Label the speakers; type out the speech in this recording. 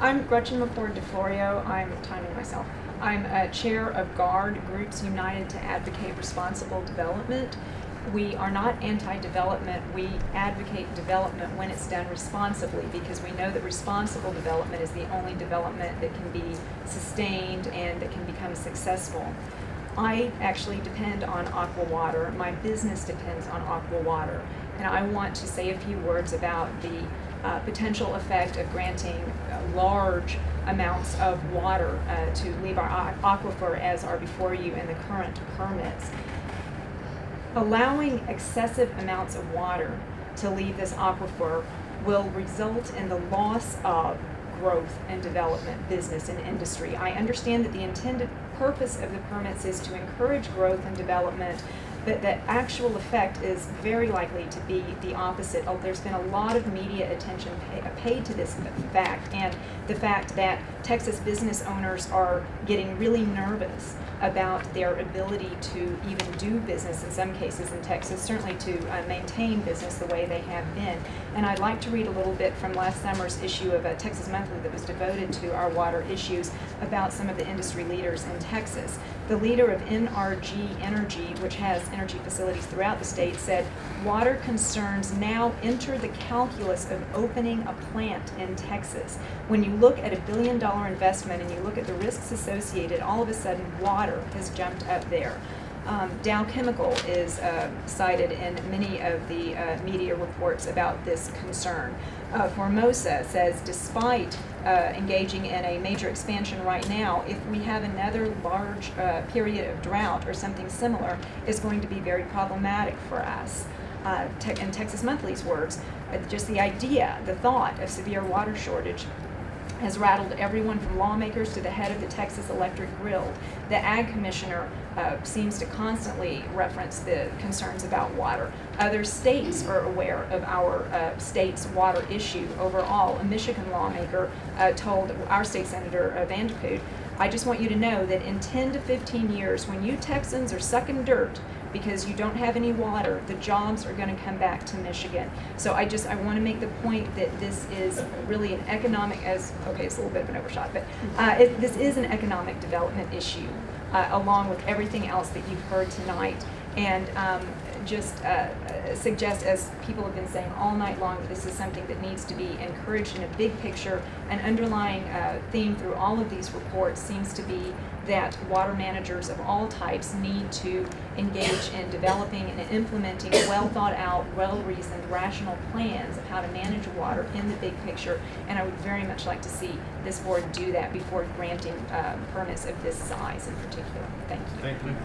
Speaker 1: I'm Gretchen McCord DeFlorio. I'm timing myself. I'm a chair of GUARD, Groups United to Advocate Responsible Development. We are not anti-development. We advocate development when it's done responsibly, because we know that responsible development is the only development that can be sustained and that can become successful. I actually depend on aqua water. My business depends on aqua water. And I want to say a few words about the potential effect of granting large amounts of water to leave our aquifer, as are before you in the current permits. Allowing excessive amounts of water to leave this aquifer will result in the loss of growth and development, business and industry. I understand that the intended purpose of the permits is to encourage growth and development, but the actual effect is very likely to be the opposite. There's been a lot of media attention paid to this fact, and the fact that Texas business owners are getting really nervous about their ability to even do business in some cases in Texas, certainly to maintain business the way they have been. And I'd like to read a little bit from last summer's issue of Texas Monthly that was devoted to our water issues about some of the industry leaders in Texas. The leader of NRG Energy, which has energy facilities throughout the state, said, "Water concerns now enter the calculus of opening a plant in Texas. When you look at $1 billion investment and you look at the risks associated, all of a sudden water has jumped up there." Dow Chemical is cited in many of the media reports about this concern. Formosa says, despite engaging in a major expansion right now, if we have another large period of drought or something similar, it's going to be very problematic for us. In Texas Monthly's words, just the idea, the thought of severe water shortage has rattled everyone from lawmakers to the head of the Texas Electric Grill. The Ag Commissioner seems to constantly reference the concerns about water. Other states are aware of our state's water issue overall. A Michigan lawmaker told our state senator, Vanderpoot, "I just want you to know that in 10 to 15 years, when you Texans are sucking dirt because you don't have any water, the jobs are going to come back to Michigan." So I want to make the point that this is really an economic, it's a little bit of an overshot, but this is an economic development issue, along with everything else that you've heard tonight. And suggest, as people have been saying all night long, that this is something that needs to be encouraged in a big picture. An underlying theme through all of these reports seems to be that water managers of all types need to engage in developing and implementing well thought out, well-reasoned, rational plans of how to manage water in the big picture. And I would very much like to see this board do that before granting permits of this size in particular. Thank you.
Speaker 2: Thank you.